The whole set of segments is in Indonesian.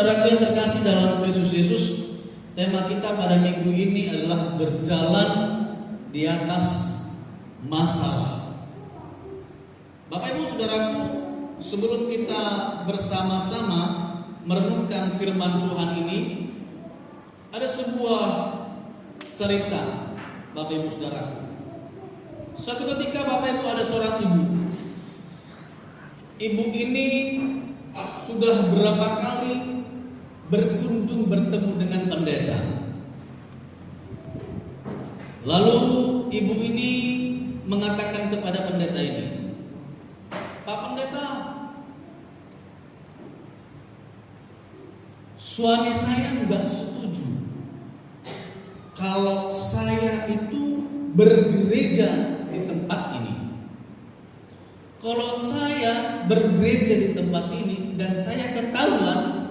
saudaraku yang terkasih dalam Kristus Yesus, tema kita pada minggu ini adalah berjalan di atas masalah. Bapak Ibu saudaraku, sebelum kita bersama-sama merenungkan firman Tuhan ini, ada sebuah cerita Bapak Ibu saudaraku. Suatu ketika Bapak Ibu ada seorang ibu. Ibu ini sudah berapa kali berkunjung bertemu dengan pendeta. Lalu ibu ini mengatakan kepada pendeta ini, "Pak Pendeta, suami saya nggak setuju kalau saya itu bergereja di tempat ini. Kalau saya bergereja di tempat ini dan saya ketahuan,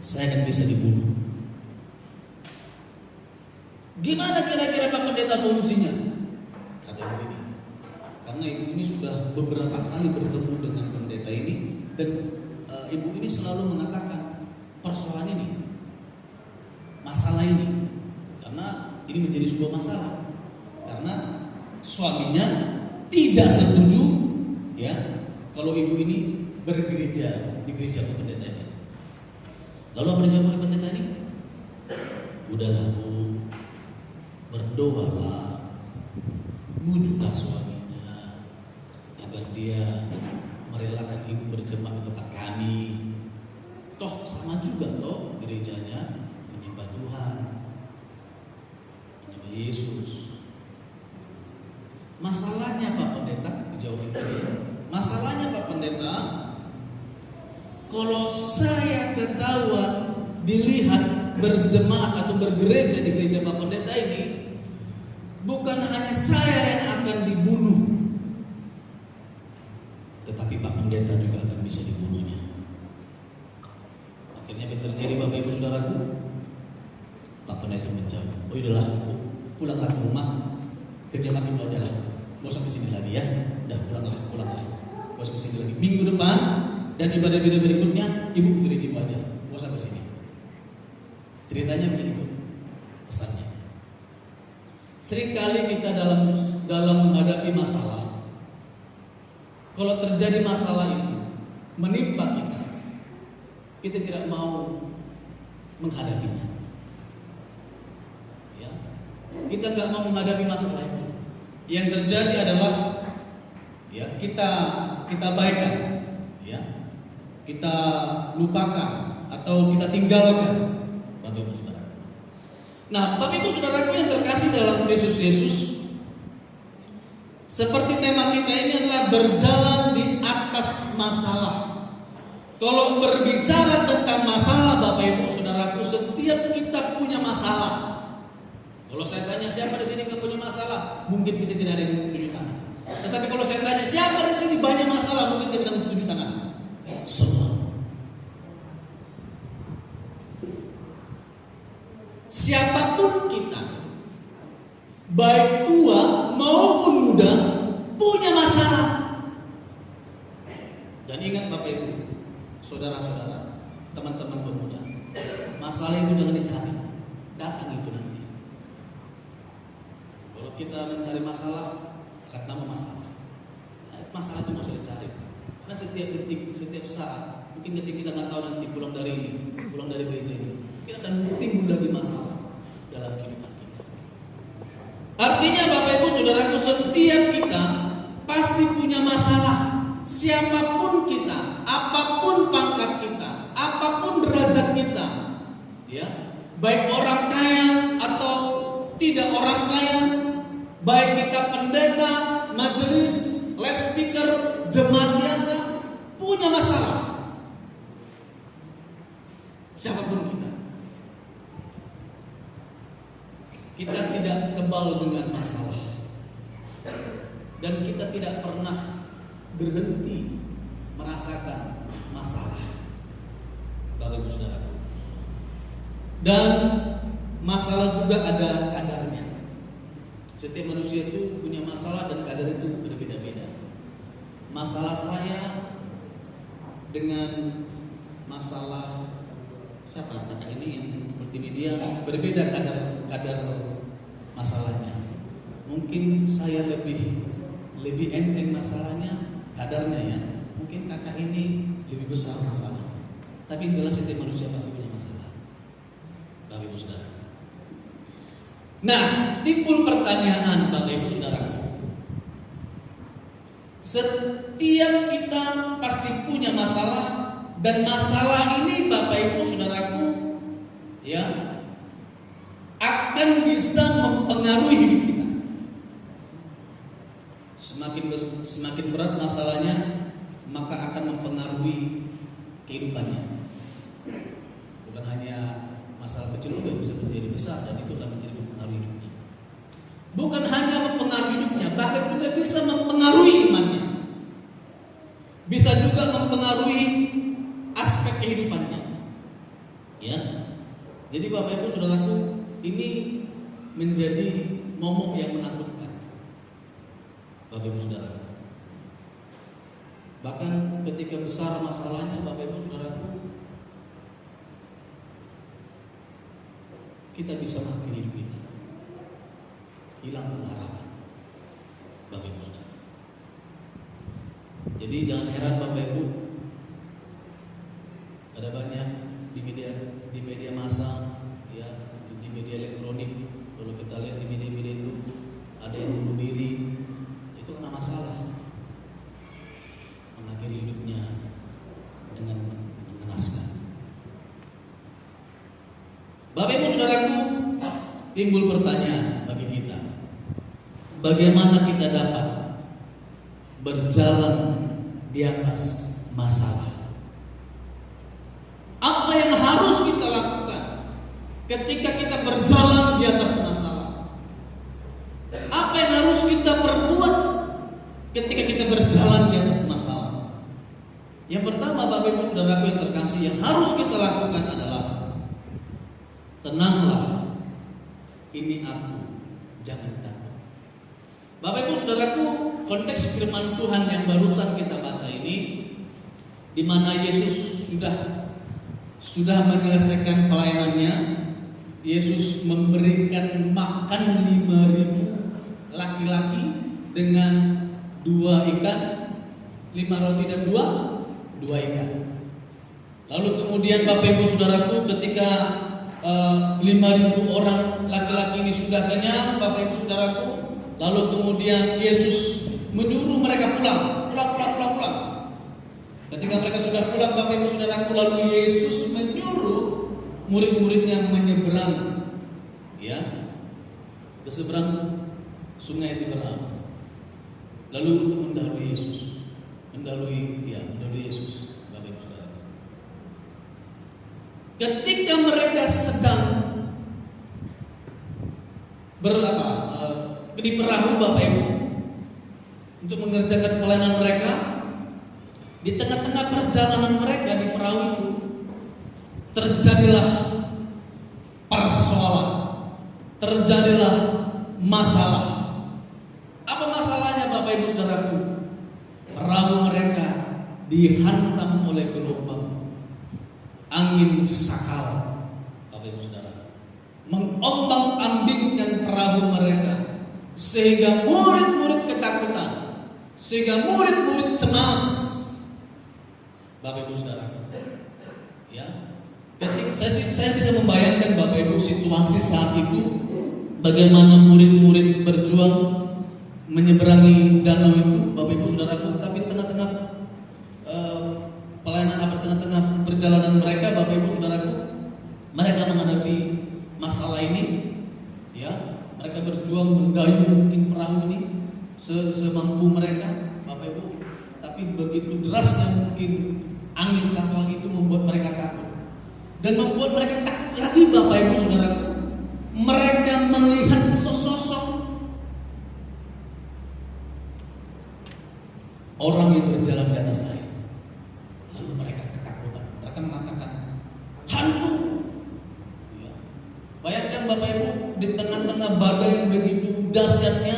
saya akan bisa dibunuh. Gimana kira-kira Pak Pendeta solusinya?" Kata ibu ini. Karena ibu ini sudah beberapa kali bertemu dengan pendeta ini, dan ibu ini selalu mengatakan persoalan ini, masalah ini, karena ini menjadi sebuah masalah. Karena suaminya tidak setuju, ya, kalau ibu ini bergereja di gereja Pak Pendeta ini. Lalu apa dijawab oleh pendeta ini? "Udahlah Bu, berdoalah, bujuklah suaminya agar dia merelakan ibu berjemaah ke tempat kami. Toh sama juga toh gerejanya menyembah Tuhan, menyembah Yesus. Masalahnya Pak Pendeta," dijawab dia, "masalahnya Pak Pendeta, kalau saya ketahuan dilihat berjemaat atau bergereja di gereja Pak Pendeta ini, bukan hanya saya yang akan dibunuh, tetapi Pak Pendeta juga akan bisa dibunuhnya." Akhirnya apa yang terjadi Bapak Ibu Saudaraku? Pak Pendeta menjawab, "Oh udahlah, pulanglah ke rumah, kerja makin dulu aja lah, gak usah kesini lagi ya, udah pulanglah, gak usah kesini lagi. Minggu depan dan ibadah-ibadah berikutnya ibu gereja ibu aja, gak usah kesini." Ceritanya begini Bu, pesannya. Seringkali kita dalam menghadapi masalah, kalau terjadi masalah itu menimpa kita tidak mau menghadapinya. Ya, kita nggak mau menghadapi masalah itu. Yang terjadi adalah, ya, kita abaikan, ya, kita lupakan atau kita tinggalkan, Bapak Ibu Saudara. Nah, Bapak Ibu Saudaraku yang terkasih dalam Kristus Yesus, seperti tema kita ini adalah berjalan di atas masalah. Kalau berbicara tentang masalah, Bapak Ibu Saudaraku, setiap kita punya masalah. Kalau saya tanya siapa di sini nggak punya masalah, mungkin kita tidak ada yang tunjuk tangan. Tetapi kalau saya tanya siapa di sini banyak masalah, mungkin kita akan tunjuk tangan. Semua. Siapapun kita, baik tua maupun muda, punya masalah. Dan ingat Bapak Ibu, saudara-saudara, teman-teman pemuda, masalah itu jangan dicari, datang itu nanti. Kalau kita mencari masalah, akan tambah masalah. Masalah itu nggak usah dicari. Karena setiap detik, setiap saat, mungkin ketika kita nggak tahu nanti pulang dari ini, pulang dari gereja ini, kita akan timbul lagi masalah dalam kehidupan kita. Artinya Bapak Ibu Saudaraku, setiap kita pasti punya masalah. Siapapun kita, apapun pangkat kita, apapun derajat kita, ya, baik orang kaya atau tidak orang kaya, baik kita pendeta, majelis, les speaker, jemaat biasa, punya masalah. Siapapun kita tidak kebal dengan masalah, dan kita tidak pernah berhenti merasakan masalah, Bapak Ibu Saudaraku. Dan masalah juga ada kadarnya. Setiap manusia itu punya masalah dan kadar itu berbeda-beda. Masalah saya dengan masalah siapa kakak ini yang multimedia berbeda kadar masalahnya. Mungkin saya lebih enteng masalahnya, kadarnya ya. Mungkin kakak ini lebih besar masalah. Tapi jelas setiap manusia pasti punya masalah. Bapak Ibu Saudara. Nah, timbul pertanyaan Bapak Ibu Saudaraku. Setiap kita pasti punya masalah, dan masalah ini Bapak Ibu Saudaraku ya akan bisa mempengaruhi hidup kita. Semakin berat masalahnya, maka akan mempengaruhi kehidupannya. Bukan hanya masalah kecil juga bisa menjadi besar dan itu akan menjadi mempengaruhi hidupnya. Bukan hanya mempengaruhi hidupnya, bahkan juga bisa mempengaruhi imannya. Bisa juga mempengaruhi aspek kehidupannya. Ya. Jadi Bapak Ibu Saudaraku, ini menjadi momok yang menakutkan. Bapak Ibu Saudaraku. Bahkan ketika besar masalahnya Bapak Ibu Saudaraku, kita bisa mengakhiri hidup kita. Hilang pengharapan. Bapak Ibu Saudara. Jadi jangan heran Bapak Ibu, ada banyak di media massa, ya, di media elektronik. Kalau kita lihat di media itu ada yang bunuh diri, itu karena masalah, mengakhiri hidupnya dengan mengenaskan. Bapak Ibu Saudaraku, timbul pertanyaan bagi kita, bagaimana kita dapat berjalan di atas masalah? Apa yang harus kita lakukan ketika kita berjalan di atas masalah? Apa yang harus kita perbuat ketika kita berjalan di atas masalah? Yang pertama Bapak Ibu Saudaraku yang terkasih, yang harus kita lakukan adalah tenanglah, ini aku, jangan takut. Bapak Ibu Saudaraku, konteks firman Tuhan yang barusan kita baca ini, di mana Yesus sudah menyelesaikan pelayanannya. Yesus memberikan makan 5.000 laki-laki dengan 2 ikan, 5 roti dan 2 ikan. Lalu kemudian Bapak Ibu Saudaraku, ketika 5.000 orang laki-laki ini sudah kenyang, Bapak Ibu Saudaraku, lalu kemudian Yesus menyuruh mereka pulang. Ketika mereka sudah pulang Bapak Ibu Saudaraku, lalu Yesus menyuruh murid-muridnya menyeberang, ya, ke seberang sungai Tiberia. Lalu untuk mendahului Yesus, mendahului Yesus, Bapak Ibu Saudaraku. Ketika mereka sedang di perahu Bapak Ibu untuk mengerjakan pelayanan mereka, di tengah-tengah perjalanan mereka di perahu itu terjadilah persoalan, terjadilah masalah. Apa masalahnya Bapak Ibu Saudaraku? Perahu mereka dihantam oleh gelombang, angin sakal, Bapak Ibu Saudara, mengombang-ambingkan perahu mereka, sehingga murid-murid ketakutan, sehingga murid-murid cemas. Bapak Ibu Saudara, ya, saya bisa membayangkan Bapak Ibu situasi saat itu, bagaimana murid-murid berjuang menyeberangi danau itu, Bapak Ibu Saudaraku. Tapi tengah-tengah pelayanan, tengah-tengah perjalanan mereka, Bapak Ibu Saudaraku, mereka menghadapi masalah ini, ya, mereka berjuang mendayung mungkin perahu ini semampu mereka, Bapak Ibu. Tapi begitu derasnya mungkin angin sakal itu membuat mereka takut, dan membuat mereka takut lagi Bapak Ibu Saudaraku. Mereka melihat sosok orang yang berjalan di atas air. Lalu mereka ketakutan, mereka mengatakan hantu, ya. Bayangkan Bapak Ibu, di tengah-tengah badai yang begitu dahsyatnya,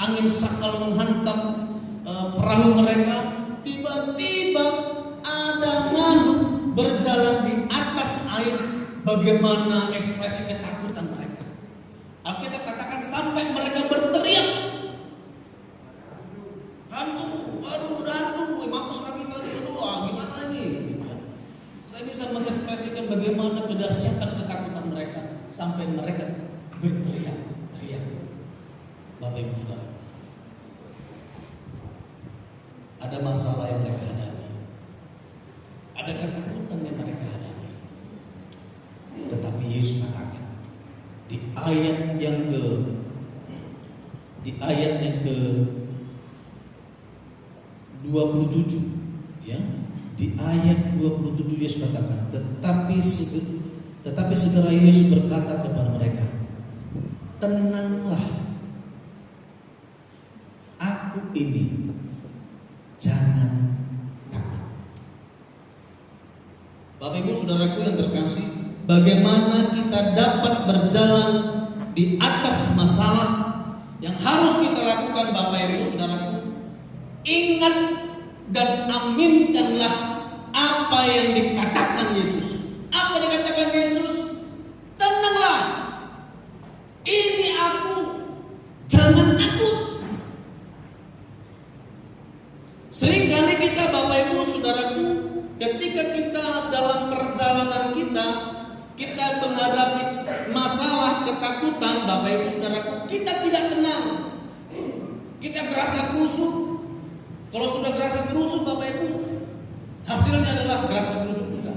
angin sakal menghantam perahu mereka, tiba-tiba ada makhluk berjalan bagaimana ekspresi ketakutan mereka. Alkitab katakan sampai mereka berteriak, hantu, aduh udah hantu, mampus lagi tadi, aduh gimana ini? Gitu ya. Saya bisa mengekspresikan bagaimana kedahsyatan ketakutan mereka sampai mereka berteriak. Bapak Ibu Saudara, ada masalah yang mereka hadapi, ada ketakutan yang mereka hadapi. Tetapi Yesus katakan di ayat yang ke 27, ya, di ayat 27 Yesus katakan, tetapi segera Yesus berkata kepada mereka, tenanglah, aku ini, jangan takut. Bapak Ibu Saudaraku yang terkasih, bagaimana kita dapat berjalan di atas masalah yang harus kita lakukan, Bapak Ibu Saudaraku? Ingat dan aminkanlah apa yang dikatakan Yesus. Apa dikatakan Yesus? Tenanglah, ini aku, jangan takut. Seringkali kita, Bapak Ibu Saudaraku, ketika kita dalam perjalanan kita menghadapi masalah ketakutan, Bapak Ibu Saudaraku, kita tidak tenang. Kita gerasa kerusuk. Kalau sudah gerasa kerusuk, Bapak Ibu, hasilnya adalah gerasa kerusuk juga.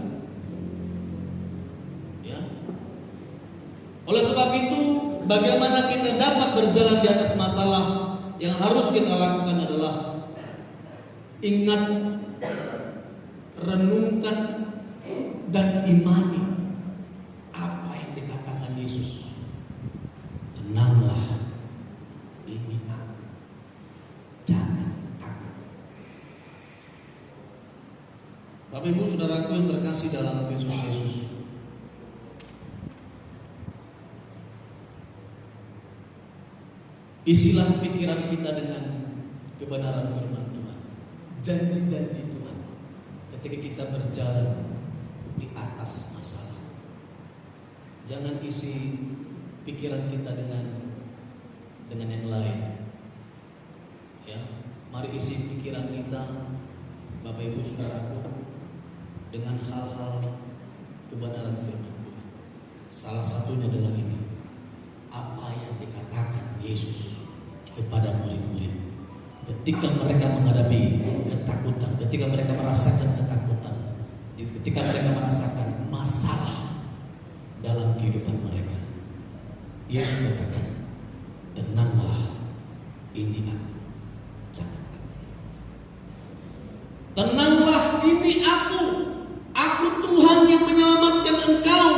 Ya. Oleh sebab itu, bagaimana kita dapat berjalan di atas masalah? Yang harus kita lakukan adalah ingat, renungkan, dan imani apa yang dikatakan Yesus. Tenanglah, ini aku, jangan takut. Bapak Ibu Saudaraku yang terkasih dalam Kristus Yesus, isilah pikiran kita dengan kebenaran firman Tuhan, janji-janji Tuhan ketika kita berjalan di atas masalah. Jangan isi pikiran kita dengan yang lain. Ya, mari isi pikiran kita, Bapak Ibu Saudaraku, dengan hal-hal kebenaran firman Tuhan. Salah satunya adalah ini, apa yang dikatakan Yesus kepada murid-murid ketika mereka menghadapi ketakutan, ketika mereka merasakan ketakutan, ketika mereka merasakan masalah dalam kehidupan mereka. Yesus katakan, tenanglah, ini aku, jangan takut. Tenanglah, ini aku Tuhan yang menyelamatkan engkau,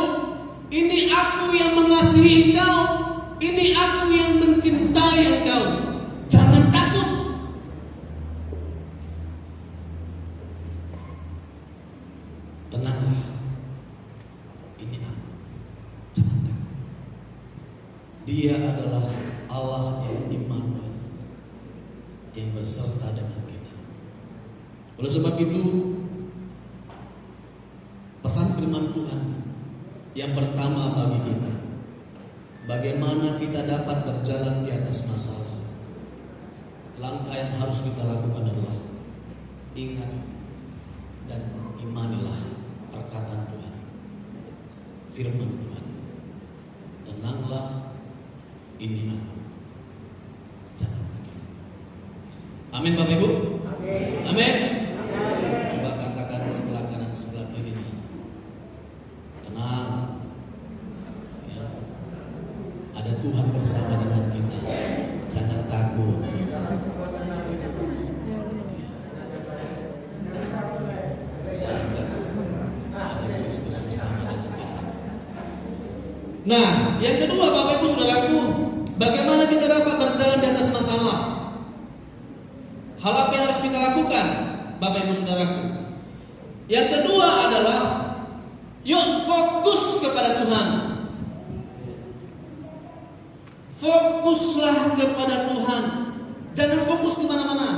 ini aku yang mengasihi engkau, ini aku yang mencintai engkau, jangan takut. Tenanglah, ini aku, jangan takut. Dia adalah Allah yang Immanuel, yang berserta dengan kita. Oleh sebab itu, pesan firman Tuhan yang pertama bagi kita, bagaimana kita dapat berjalan di atas masalah. Langkah yang harus kita lakukan adalah ingat dan imanilah perkataan Tuhan, firman Tuhan. Tenanglah, ini aku, jangan takut. Amin Bapak Ibu. Amin. Coba katakan sebelah kanan sebelah kirinya, tenang. Ya. Ada Tuhan bersama dengan kita. Jangan takut. Ada Kristus bersama dengan kita. Nah, yang kedua Bapak Ibu Saudaraku, bagaimana kita dapat berjalan di atas masalah? Hal apa yang harus kita lakukan, Bapak Ibu Saudaraku? Yang kedua adalah, yuk fokus kepada Tuhan. Fokuslah kepada Tuhan. Jangan fokus kemana-mana.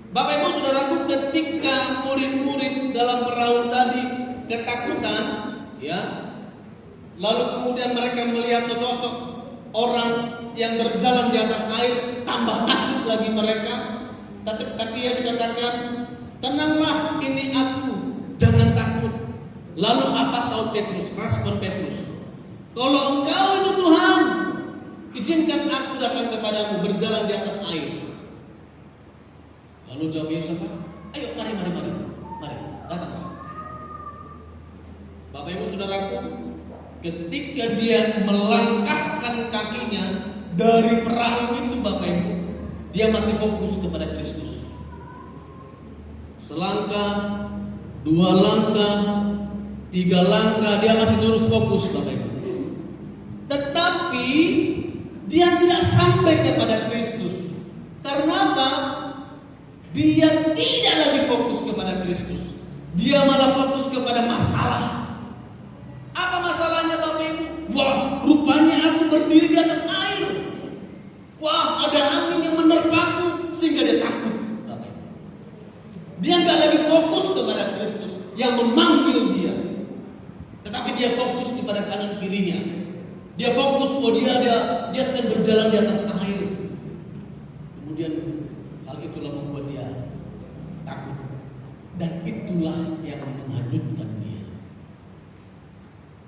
Bapak Ibu Saudaraku, ketika murid-murid dalam perahu tadi ketakutan, ya, Lalu kemudian mereka melihat sesosok orang yang berjalan di atas air, tambah takut lagi mereka. Tapi Yesus katakan, tenanglah, ini aku, jangan takut. Lalu apa saud Petrus? Respon Petrus, kalau engkau itu Tuhan, izinkan aku datang kepadamu berjalan di atas air. Lalu jawab Yesus apa? Ayo mari, datanglah. Bapak Ibu Saudaraku, ketika dia melangkahkan kakinya dari perahu itu, Bapak Ibu, dia masih fokus kepada Kristus. Selangkah, 2 langkah, 3 langkah, dia masih terus fokus, Bapak Ibu. Tetapi dia tidak sampai kepada Kristus. Karena apa? Dia tidak lagi fokus kepada Kristus. Dia malah fokus kepada masalah. Apa masalahnya, Bapak Ibu? Wah, rupanya aku berdiri di atas air. Wah, ada angin yang menerpaku, sehingga dia takut, Bapak Ibu. Dia nggak lagi fokus kepada Kristus yang memanggil dia, tetapi dia fokus kepada kanan kirinya. Dia fokus bahwa dia sedang berjalan di atas air. Kemudian hal itulah membuat dia takut, dan itulah yang menghanyutkan dia.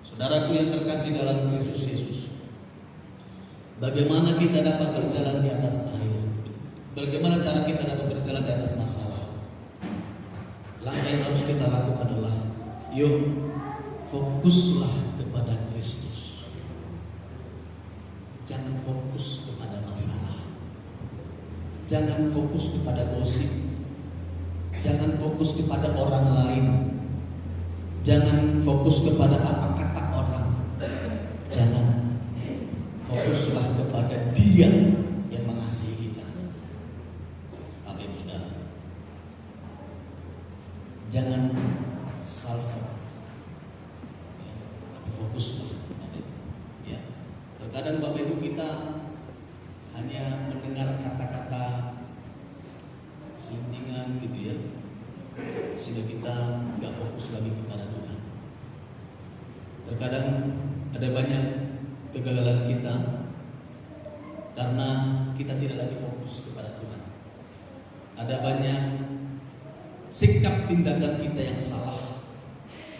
Saudaraku yang terkasih dalam Kristus Yesus, bagaimana kita dapat berjalan di atas air? Bagaimana cara kita dapat berjalan di atas masalah? Langkah yang harus kita lakukan adalah, yuk fokuslah kepada Kristus. Jangan fokus kepada masalah. Jangan fokus kepada gosip. Jangan fokus kepada orang lain. Jangan fokus kepada apa kata orang. Jangan. Fokuslah kepada Dia yang mengasihi kita. Bapak Ibu Saudara, jangan salvo, ya, tapi fokuslah. Ya. Terkadang Bapak Ibu kita hanya mendengar kata-kata selintingan gitu ya, sehingga kita nggak fokus lagi kepada Tuhan. Terkadang ada banyak kegagalan kita karena kita tidak lagi fokus kepada Tuhan. Ada banyak sikap tindakan kita yang salah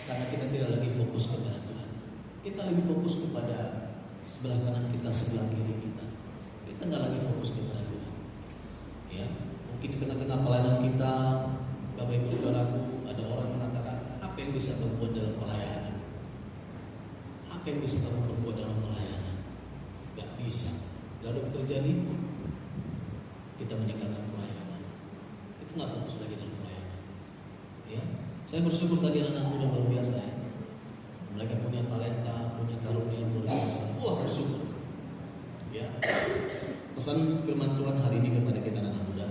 karena kita tidak lagi fokus kepada Tuhan. Kita lebih fokus kepada sebelah kanan kita, sebelah kiri kita. Kita nggak lagi fokus kepada Tuhan. Ya, mungkin di tengah-tengah pelayanan kita, Bapak Ibu Saudaraku, ada orang mengatakan, apa yang bisa kamu buat dalam pelayanan? Apa yang bisa kamu perbuat dalam pelayanan? Gak bisa. Lalu terjadi, kita meninggalkan pelayanan. Kita nggak fokus lagi dalam pelayanan. Ya, saya bersyukur tadi anak muda luar biasa ya. Mereka punya talenta, punya karunia luar biasa. Wah, bersyukur. Ya, pesan firman Tuhan hari ini kepada kita anak muda,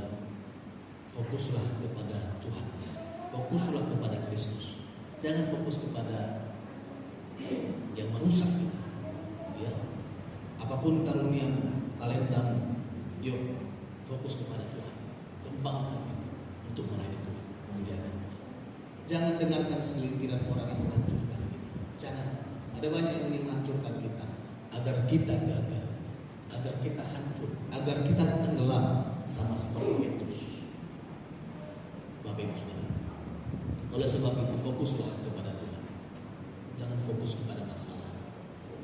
fokuslah kepada Tuhan. Fokuslah kepada Kristus. Jangan fokus kepada yang merusak kita. Ya, apapun karunia, talentamu, yuk fokus kepada Tuhan. Kembangkan itu untuk melayani Tuhan, memuliakan Tuhan. Jangan dengarkan segelintiran orang yang menghancurkan kita. Jangan. Ada banyak yang ingin menghancurkan kita agar kita gagal, agar kita hancur, agar kita tenggelam sama seperti Petrus. Bapak Ibu Saudara, oleh sebab itu fokuslah kepada Tuhan. Jangan fokus kepada masalah.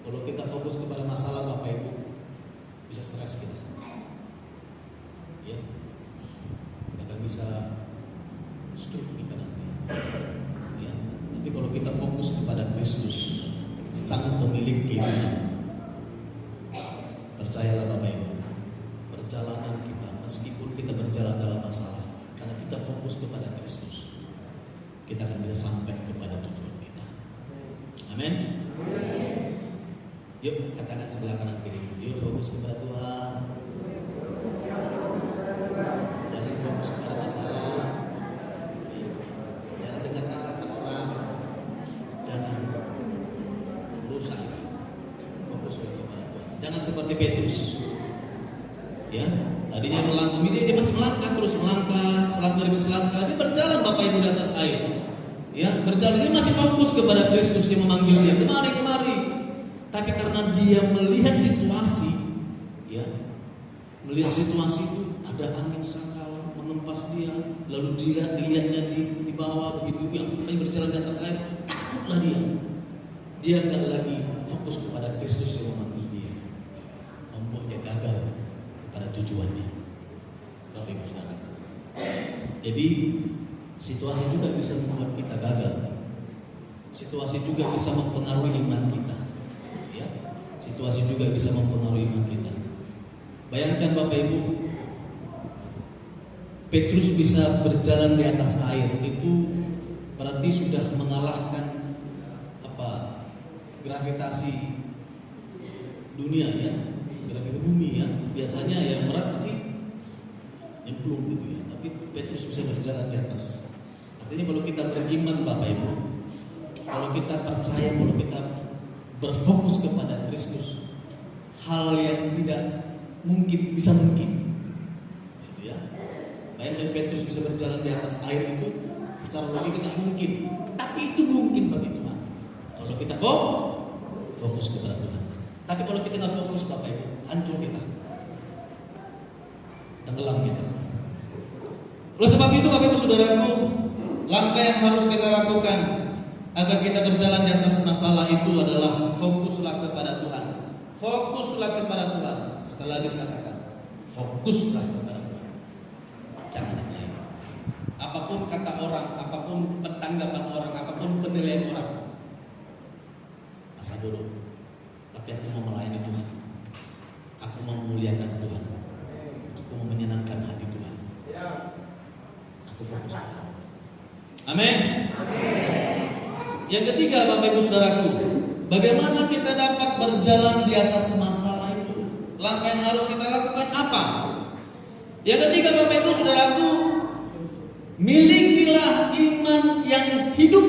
Kalau kita fokus kepada masalah, Bapak Ibu, bisa stres kita. Ya, bahkan bisa stroke kita nanti. Ya, tapi kalau kita fokus kepada Kristus, Sang Pemilik kehidupan, percayalah Bapak Ibu, perjalanan kita, meskipun kita berjalan dalam masalah, karena kita fokus kepada Kristus, kita akan bisa sampai kepada tujuan kita. Amin. Yuk katakan sebelah kanan kiri, yuk fokus kepada Tuhan. Jangan fokus kepada masalah. Jangan dengarkan kata orang. Jangan berusaha. Fokus kepada Tuhan. Jangan seperti Petrus. Ya, tadinya melangkah, dia masih melangkah, terus melangkah, selangkah demi selangkah, dia berjalan Bapak Ibu di atas air. Ya, berjalan, dia masih fokus kepada Kristus yang memanggil dia, kemari. Tapi karena dia melihat situasi, ya, melihat situasi itu ada angin sakal mengempas dia, lalu dilihatnya di bawah begitu, yang berjalan di atas air, takutlah dia. Dia nggak lagi fokus kepada Kristus yang memanggil dia, membuat dia gagal kepada tujuannya. Bapak Ibu Saudara. Jadi situasi juga bisa membuat kita gagal. Situasi juga bisa mempengaruhi iman kita. Ya, situasi juga bisa mempengaruhi iman kita. Bayangkan Bapak Ibu, Petrus bisa berjalan di atas air, itu berarti sudah mengalahkan gravitasi dunia, ya, gravitasi bumi, ya. Biasanya yang berat pasti nyemplung gitu, ya. Tapi Petrus bisa berjalan di atas. Artinya kalau kita beriman Bapak Ibu, kalau kita percaya, kalau kita berfokus kepada Kristus, hal yang tidak mungkin bisa mungkin, gitu ya. Bayangkan Petrus bisa berjalan di atas air itu, secara logika tidak mungkin, tapi itu mungkin bagi Tuhan. Kalau kita fokus kepada Tuhan. Tapi kalau kita nggak fokus Bapak Ibu, hancur kita, tenggelam kita. Oleh sebab itu Bapak Ibu Saudaraku, langkah yang harus kita lakukan agar kita berjalan di atas masalah itu adalah fokuslah kepada Tuhan. Fokuslah kepada Tuhan. Sekali lagi saya katakan, fokuslah kepada Tuhan. Jangan yang lain. Apapun kata orang, apapun tanggapan orang, apapun penilaian orang, masa dulu. Tapi aku mau melayani Tuhan. Aku mau memuliakan Tuhan. Aku mau menyenangkan hati Tuhan. Aku fokus kepada Tuhan. Amin. Yang ketiga Bapak Ibu Saudaraku, bagaimana kita dapat berjalan di atas masalah itu? Langkah yang harus kita lakukan apa? Yang ketiga Bapak Ibu Saudaraku, milikilah iman yang hidup,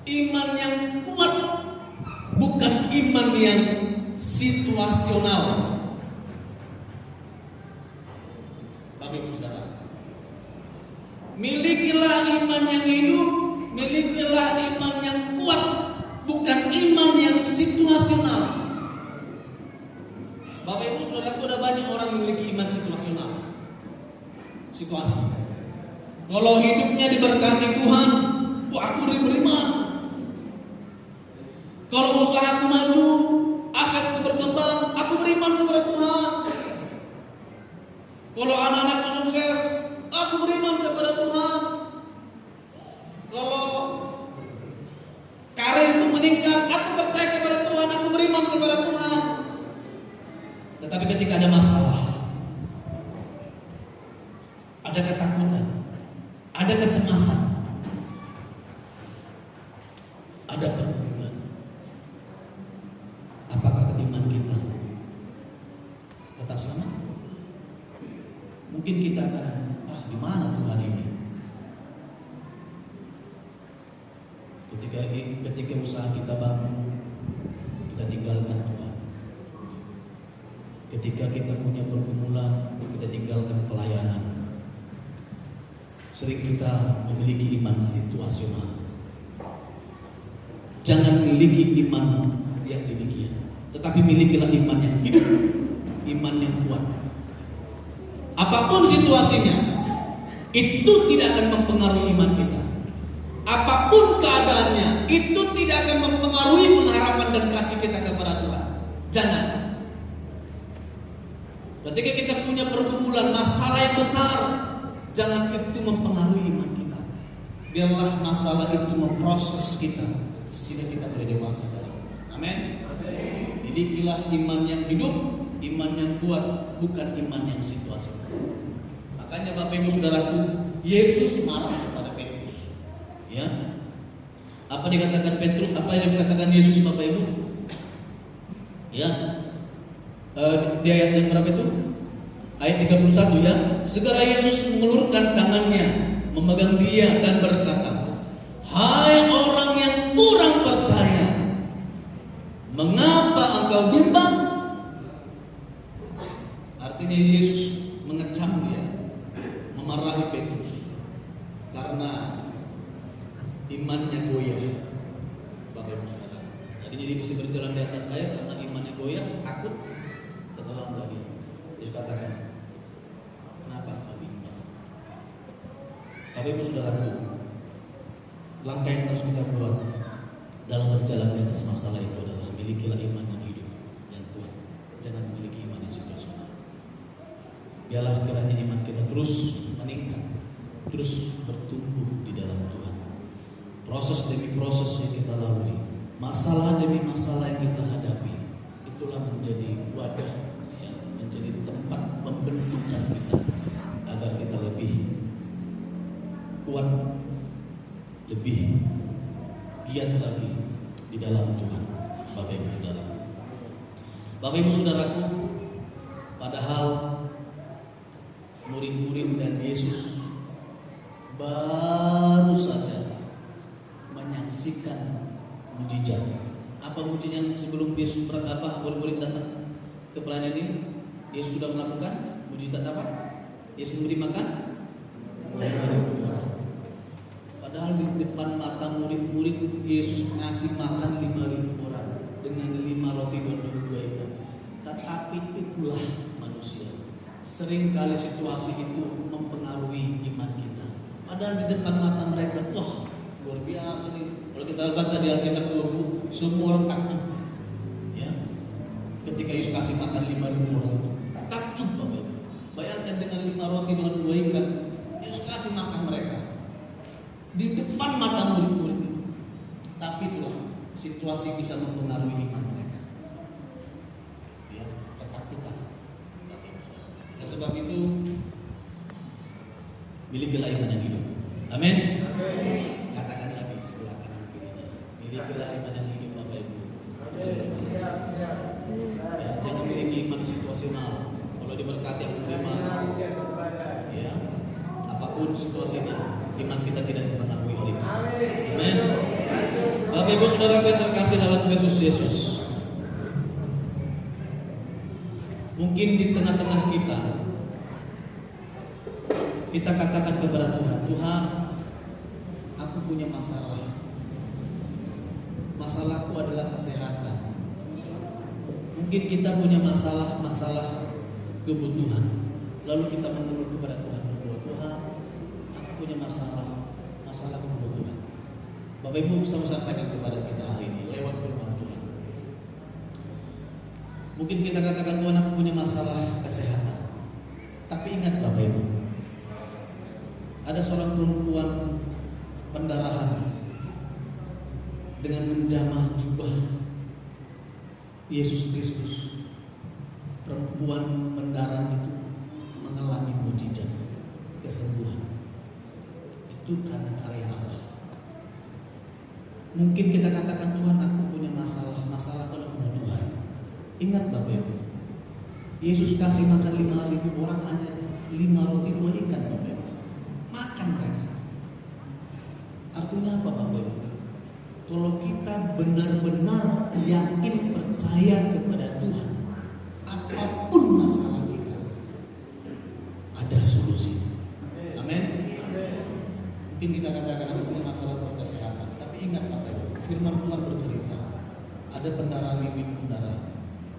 iman yang kuat, bukan iman yang situasional. Bapak Ibu Saudara, milikilah iman yang hidup, milikilah iman yang kuat, bukan iman yang situasional. Bapak Ibu Saudaraku, ada banyak orang memiliki iman situasional. Situasi. Kalau hidupnya diberkati Tuhan, aku beriman. Kalau usahaku maju, asetku berkembang, aku beriman kepada Tuhan. Kalau anak-anakku sukses, aku beriman kepada Tuhan. Kalau karirku meningkat, aku percaya kepada Tuhan, aku beriman kepada Tuhan. Tetapi ketika ada masalah, ada ketakutan, ada kecemasan, ada pergumulan, apakah iman kita tetap sama? Mungkin kita akan, di mana Tuhan ini? Ketika usaha kita bangun, kita tinggalkan Tuhan. Ketika kita punya pergumulan, kita tinggalkan pelayanan. Sering kita memiliki iman situasional. Jangan miliki iman yang demikian, tetapi milikilah iman yang hidup, iman yang kuat. Apapun situasinya, itu tidak akan mempengaruhi iman kita. Apapun keadaannya, itu tidak akan mempengaruhi pengharapan dan kasih kita kepada Tuhan. Jangan. Ketika kita punya pergumulan, masalah yang besar, jangan itu mempengaruhi iman kita. Biarlah masalah itu memproses kita sehingga kita boleh dewasa dalam Tuhan. Amin. Milikilah iman yang hidup, iman yang kuat, bukan iman yang situasional. Makanya Bapak Ibu Saudaraku, Yesus marah kepada Petrus. Ya, apa dikatakan Petrus? Apa yang dikatakan Yesus Bapak Ibu? Ya, di ayat yang berapa itu? Ayat 31 ya. Segera Yesus mengulurkan tangannya, memegang dia dan berkata, "Hai orang yang kurang percaya, mengapa engkau bimbang?" Artinya Yesus mengecam dia, memarahi Petrus karena imannya goyah. Bapak Ibu Saudara, tadi Jadi dia bisa berjalan di atas air karena imannya goyah, takut, tenggelamlah dia. Yesus katakan, kenapa kau bimbang? Bapak Ibu Saudaraku, langkah yang harus kita buat dalam berjalan di atas masalah itu adalah milikilah iman yang hidup, yang kuat. Jangan memiliki iman yang situasional. Biarlah kiranya iman kita terus meningkat, terus bertumbuh di dalam Tuhan. Proses demi proses yang kita lalui, masalah demi masalah yang kita hadapi, itulah menjadi wadah, ya, menjadi tempat pembentukan kita agar kita lebih kuat, lebih giat lagi di dalam Tuhan. Bapak Ibu Saudaraku, Bapak Ibu Saudaraku, padahal murid-murid dan Yesus baru saja menyaksikan mujizat. Apa mujizat yang sebelum Yesus murid-murid datang ke pelayanan ini? Yesus sudah melakukan mujizat apa? Yesus memberi makan 5.000 orang. Padahal di depan mata murid-murid Yesus ngasih makan 5.000 orang dengan 5 roti dan 2 ikan. Tetapi itulah manusia. Seringkali situasi itu mempengaruhi iman kita. Padahal di depan mata mereka, wah luar biasa nih. Kalau kita baca di Alkitab itu, semua orang takjub. Ya, ketika Yesus kasih makan 5.000 orang itu, takjub Bapak. Bayangkan dengan 5 roti dengan 2 ikan, Yesus kasih makan mereka di depan mata murid-murid itu. Tapi itulah situasi bisa mempengaruhi iman mereka. Ya, ketakutan. Oleh sebab itu, milikilah iman yang hidup. Amin. Katakan lagi sebelah kanan kirinya, milikilah iman yang hidup, Bapak Ibu. Ya, jangan miliki iman situasional. Kalau diberkati aku terima. Ya, apapun situasinya, iman kita tidak dipengaruhi oleh itu. Amin. Bapak Ibu Saudara yang terkasih dalam Kristus Yesus, mungkin di tengah-tengah kita katakan kepada Tuhan, Tuhan, aku punya masalah. Masalahku adalah kesehatan. Mungkin kita punya masalah kebutuhan. Lalu kita mengeluh kepada Tuhan, berdoa, Tuhan, aku punya masalah kebutuhan. Bapak Ibu bisa sampaikan kepada kita hari ini lewat firman Tuhan. Mungkin kita katakan, Tuhan, aku punya masalah kesehatan. Tapi ingat Bapak Ibu, ada seorang perempuan pendarahan dengan menjamah jubah Yesus Kristus. Perempuan pendarahan itu mengalami mujizat kesembuhan. Itu karena karya Allah. Mungkin kita katakan, Tuhan, aku punya masalah dalam kebutuhan. Ingat Bapak Ibu, Yesus kasih makan 5.000 orang hanya 5 roti 2 ikan Bapak Ibu. Makan mereka. Artinya apa Bapak Ibu? Kalau kita benar-benar yakin percaya kepada Tuhan, apapun masalah kita, ada solusi. Amin. Mungkin kita katakan aku punya masalah kesehatan, tapi ingat Bapak Ibu, firman Tuhan bercerita, ada pendarahan pendarahan,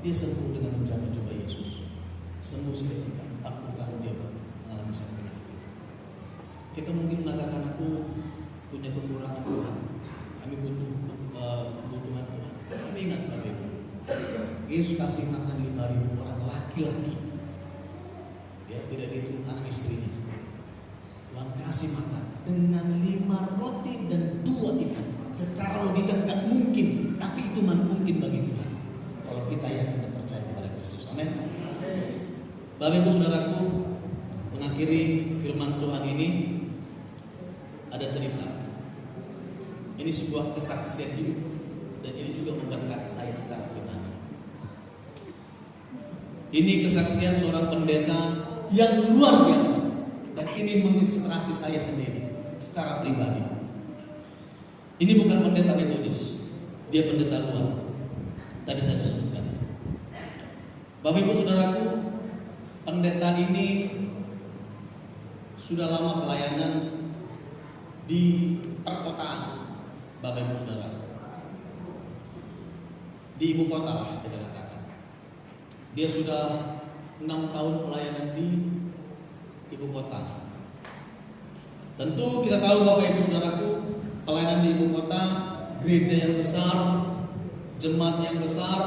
dia sembuh dengan menjamah jubah Yesus. Sembuh seketika, 40 tahun dia mengalami sakit penyakit itu. Kita mungkin mengatakan aku punya kekurangan Tuhan, kami butuh kebutuhan Tuhan. Tapi ingat Bapak Ibu, Yesus kasih makan 5.000 orang laki-laki. Ya, tidak dihitung anak istrinya. Tuhan kasih makan dengan 5 roti dan 2 ikan. Secara logika tidak mungkin, tapi itu mungkin bagi Tuhan. Kalau kita yakin dan percaya kepada Kristus. Amin. Bapak Ibu Saudaraku, mengakhiri firman Tuhan ini ada cerita. Ini sebuah kesaksian hidup dan ini juga memberkati saya secara pribadi. Ini kesaksian seorang pendeta yang luar biasa dan ini menginspirasi saya sendiri secara pribadi. Ini bukan pendeta Metodis, dia pendeta luar. Tadi saya sebutkan. Bapak Ibu Saudaraku, pendeta ini sudah lama pelayanan di perkotaan. Bapak Ibu Saudara, di ibu kota lah kita katakan. Dia sudah 6 tahun pelayanan di ibu kota. Tentu kita tahu Bapak Ibu Saudaraku, pelayanan di ibu kota, gereja yang besar, jemaat yang besar,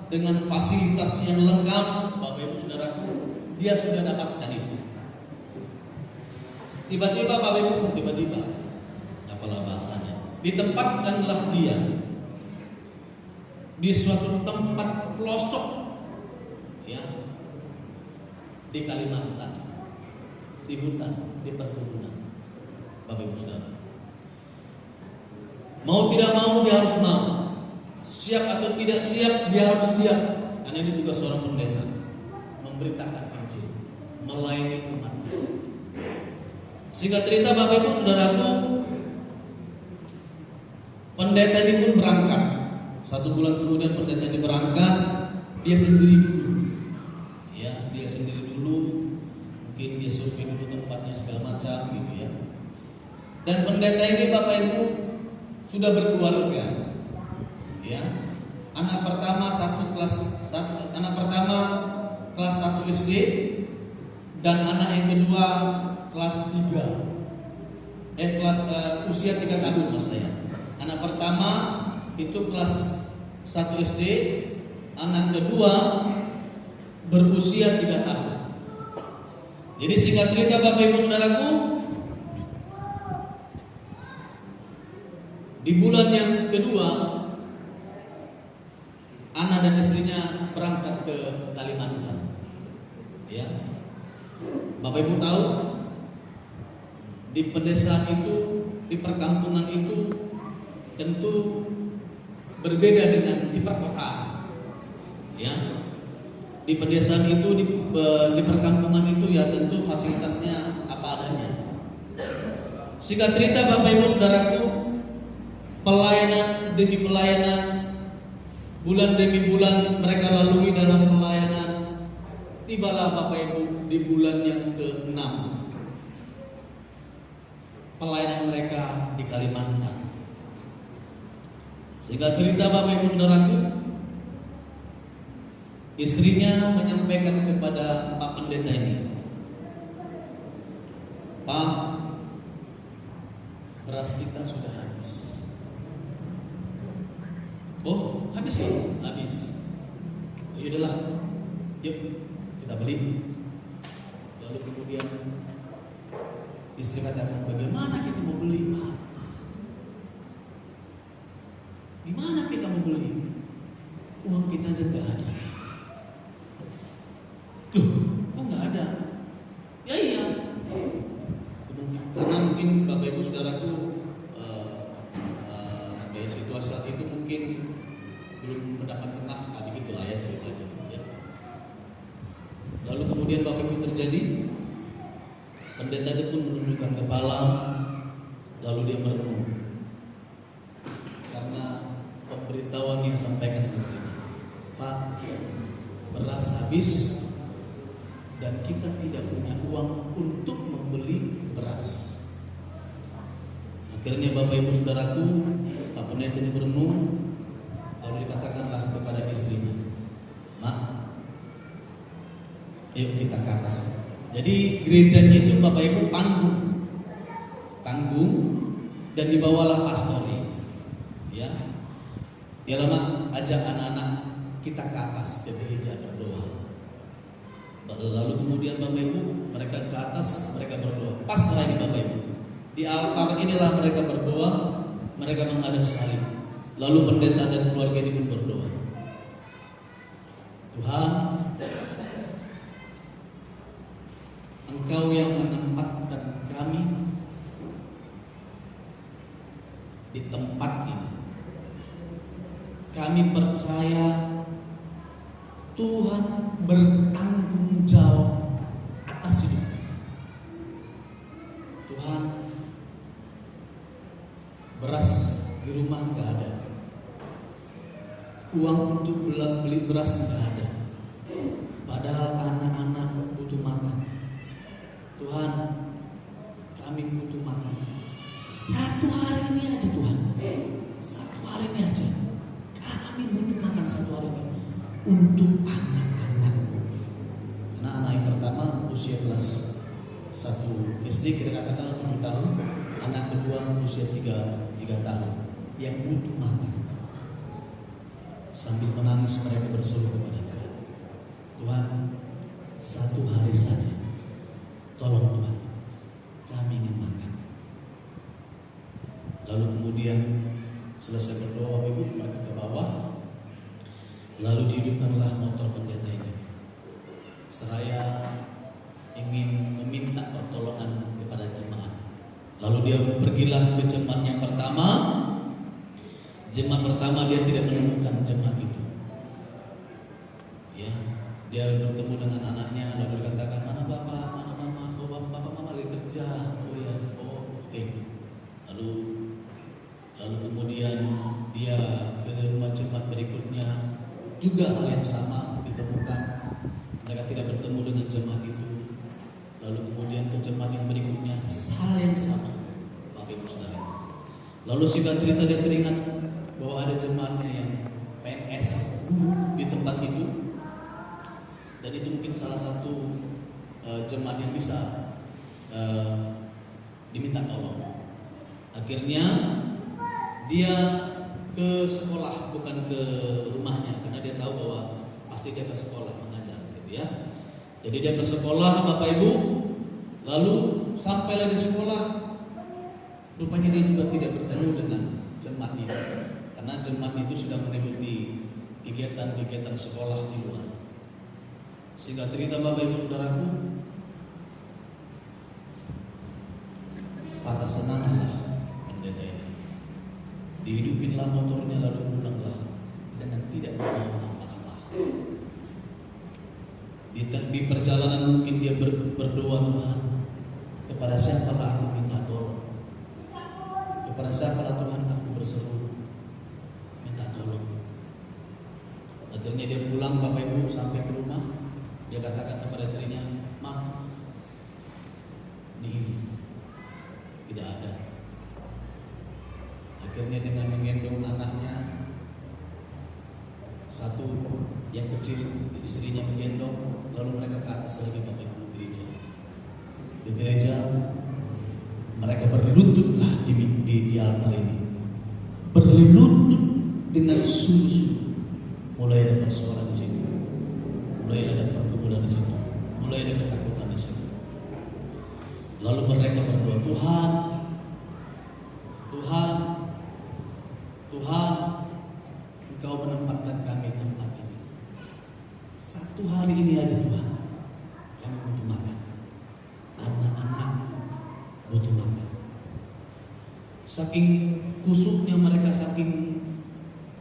dengan fasilitas yang lengkap, Bapak Ibu Saudaraku, dia sudah dapatkan itu. Tiba-tiba Bapak Ibu, apalah bahasanya, ditempatkanlah dia di suatu tempat pelosok, ya, di Kalimantan, di hutan, di perkebunan. Bapak Ibu Saudara, mau tidak mau dia harus mau, siap atau tidak siap dia harus siap, karena ini tugas seorang pendeta, memberitakan Injil, melayani umat. Singkat cerita Bapak Ibu Saudaraku, pendeta ini pun berangkat. 1 bulan kemudian pendeta ini berangkat, dia sendiri dulu, ya, dia sendiri dulu, mungkin dia survei dulu tempatnya segala macam gitu ya. Dan pendeta ini Bapak Ibu sudah berkeluarga, ya. Anak pertama kelas 1 SD, dan anak yang kedua kelas 3, usia 3 tahun maksud saya. Anak pertama itu kelas 1 SD, anak kedua berusia 3 tahun. Jadi singkat cerita Bapak Ibu Saudaraku, di bulan yang kedua, anak dan istrinya berangkat ke Kalimantan. Ya, Bapak Ibu tahu, di pedesaan itu, di perkampungan itu, tentu berbeda dengan di perkotaan. Ya, di pedesaan itu, di perkampungan itu, ya tentu fasilitasnya apa adanya. Singkat cerita Bapak Ibu Saudaraku, pelayanan demi pelayanan, bulan demi bulan mereka lalui dalam pelayanan. Tibalah Bapak Ibu di bulan yang ke-6, pelayanan mereka di Kalimantan. Sehingga cerita Bapak Ibu Saudaraku, istrinya menyampaikan kepada Pak Pendeta ini, "Pak, beras kita sudah habis." "Oh, habis ya?" "Habis." "Oh, yaudahlah, yuk kita beli." Lalu kemudian istri katakan, "Bagaimana kita mau beli, Pak? Di mana kita mau beli? Uang kita aja nggak ada." "Loh, kok nggak ada?" "Ya iya, karena mungkin Bapak Ibu Saudaraku, situasi saat itu mungkin belum mendapatkan nafkah, begitulah ya ceritanya ya." Lalu kemudian Bapak Ibu terjadi, pendeta itu pun menundukkan kepala, lalu dia merenung karena pemberitahuan yang disampaikan di sini, "Pak, beras habis dan kita tidak punya uang untuk membeli beras." Akhirnya Bapak Ibu Saudaraku, Pak Pendeta ini berenung, lalu dikatakanlah kepada istrinya, "Mak, ayo kita ke atas." Jadi gerejanya itu Bapak Ibu panggung, dan dibawalah pastori, ya. Ya lama ajak anak-anak kita ke atas ke gereja berdoa. Lalu kemudian Bapak Ibu mereka ke atas, mereka berdoa. Pas lagi Bapak Ibu di altar inilah mereka berdoa, mereka menghadap salib. Lalu pendeta dan keluarga ini pun berdoa, "Tuhan, Engkau yang menempatkan kami di tempat ini. Kami percaya Tuhan bertanggung jawab atas hidup kami. Tuhan, beras di rumah nggak ada, uang untuk beli beras nggak ada, padahal anak-anak butuh makan. Tuhan, kami butuh makan. 1 hari ini aja Tuhan, 1 hari ini aja. kami butuh makan satu hari ini untuk anak-anakku. Karena anak yang pertama usia kelas 1 SD, kita katakanlah 7 tahun. Anak kedua usia 3 tahun yang butuh makan. Sambil menangis mereka berseru kepada Tuhan, Tuhan, satu hari saja, tolong Tuhan, kami ingin makan. Lalu kemudian selesai berdoa, Ibu, mereka ke bawah. Lalu dihidupkanlah motor pendeta itu. Seraya ingin meminta pertolongan kepada jemaat. Lalu dia pergilah ke jemaat yang pertama. Jemaat pertama dia tidak menemukan jemaat itu. Ya, dia bertemu dengan anaknya, lalu dikatakan, mana bapak, mana mama? Oh, bapak mama lagi kerja. Oh ya, oh oke. Lalu kemudian dia ke rumah jemaat berikutnya, juga hal yang sama ditemukan. Mereka tidak bertemu dengan jemaat itu. Lalu kemudian ke jemaat yang berikutnya, hal yang sama, Bapak Ibu Saudara. Lalu singkat cerita dia teringat bahwa ada jemaatnya yang PNS di tempat itu, dan itu mungkin salah satu jemaat yang bisa diminta tolong. Akhirnya dia ke sekolah, bukan ke rumahnya, karena dia tahu bahwa pasti dia ke sekolah mengajar, gitu ya. Jadi dia ke sekolah, Bapak Ibu. Lalu sampailah di sekolah, rupanya dia juga tidak bertemu dengan jemaat itu, karena jemaat itu sudah mengikuti kegiatan-kegiatan sekolah di luar. Sehingga cerita Bapak Ibu Saudaraku, patah senanglah pendeta ini. Dihidupinlah motornya, lalu pulanglah dengan tidak membawa apa-apa. Di perjalanan mungkin dia berdoa, Tuhan, kepada siapalah aku minta tolong, kepada siapalah Tuhan aku berseru minta tolong. Akhirnya dia pulang, Bapak Ibu, sampai ke rumah. Dia katakan kepada istrinya, "Mak, ini tidak ada." Akhirnya dengan menggendong anaknya, satu yang kecil istrinya menggendong, lalu mereka ke atas lagi, Bapak Ibu, gereja. Di gereja mereka berlututlah di altar ini, berlutut dengan sungguh-sungguh. Mulai ada persoalan di situ, mulai ada pergumulan di situ, mulai ada ketakutan di situ. Lalu mereka berdoa, Tuhan, Engkau menempatkan kami di tempat ini. Satu hari ini aja Tuhan, kami butuh makan. Anak-anak butuh makan. Saking kusuknya mereka, saking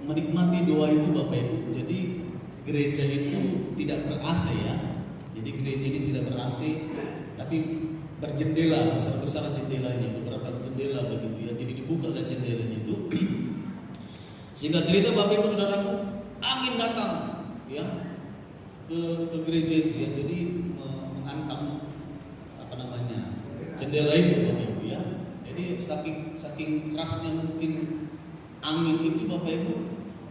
menikmati doa itu, Bapak Ibu. Jadi gereja itu tidak ber-AC ya. Jadi gereja ini tidak ber-AC, tapi berjendela, besar-besar jendelanya, beberapa jendela begitu ya. Jadi dibukalah jendelanya itu. Sehingga cerita Bapak Ibu Saudaraku, angin datang ya ke gereja itu ya. Jadi menghantam jendela itu, Bapak Ibu ya. Jadi saking kerasnya mungkin angin itu, Bapak Ibu.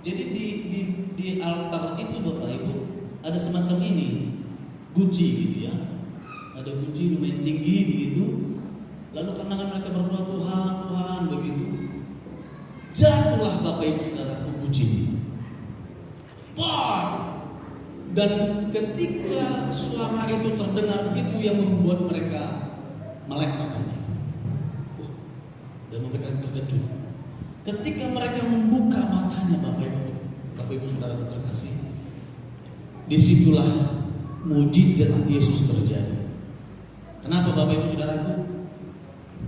Jadi di altar itu, Bapak Ibu, ada semacam ini, guci gitu ya. Ada guci lumayan tinggi begitu. Lalu karena mereka berdoa, Tuhan begitu, jatuhlah Bapak Ibu Saudaraku guci ini. Dan ketika suara itu terdengar, itu yang membuat mereka melek matanya. Dan mereka terkejut. Ketika mereka membuka matanya, Bapak Ibu Saudara terkasih, disitulah mujizat Yesus terjadi. Kenapa Bapak Ibu Saudaraku?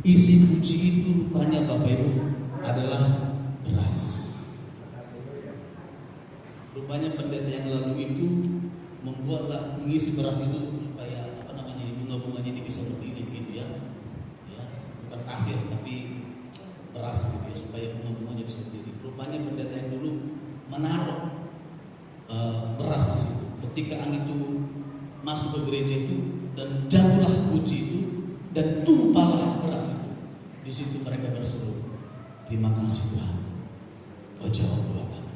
Isi puji itu rupanya, Bapak Ibu, adalah beras. Rupanya pendeta yang lalu itu membuatlah mengisi beras itu supaya bunga-bunganya ini bisa berdiri gitu ya. Ya, bukan pasir tapi beras gitu ya, supaya bunga-bunganya bisa berdiri. Rupanya pendeta yang dulu menaruh beras di situ. Ketika angin itu masuk ke gereja itu dan jatuhlah puji itu dan tumpahlah beras itu. Di situ mereka berseru, terima kasih Tuhan, Kau jawab doa kami.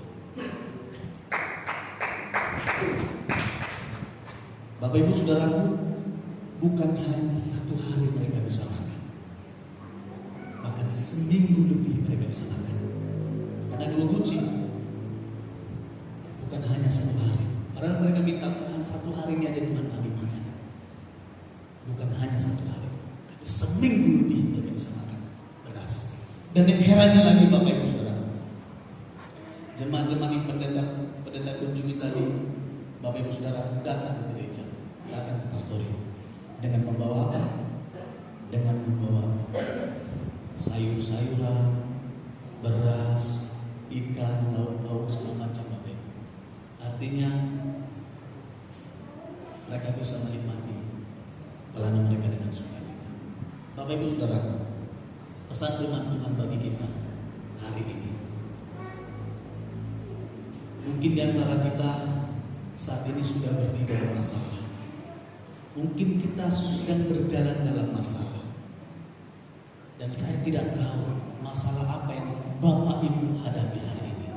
Bapak Ibu Saudaraku, bukan hanya satu hari mereka bisa makan, bahkan seminggu lebih mereka bisa makan. Karena 2 guci, bukan hanya satu hari. Padahal mereka minta Tuhan, satu hari ini aja Tuhan kami makan. Bukan hanya satu hari, tapi seminggu lebih mereka bisa makan beras. Dan yang herannya lagi Bapak Ibu Saudara, jemaat-jemaat pendeta kunjungi tadi, Bapak Ibu Saudara datang ke gereja, datang ke pastori dengan membawa apa? Dengan membawa sayur-sayuran, beras, ikan, lauk-lauk segala macam Bapak Ibu. Artinya mereka bisa menikmati pelayanan mereka dengan sukacita. Bapak Ibu Saudara, pesan firman Tuhan bagi kita hari ini. Mungkin di antara kita saat ini sudah berdiri dalam masalah. Mungkin kita sedang berjalan dalam masalah. Dan saya tidak tahu masalah apa yang Bapak Ibu hadapi hari ini.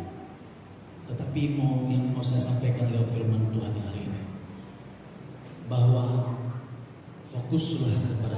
Tetapi yang mau saya sampaikan lewat firman Tuhan hari ini, bahwa fokuslah kepada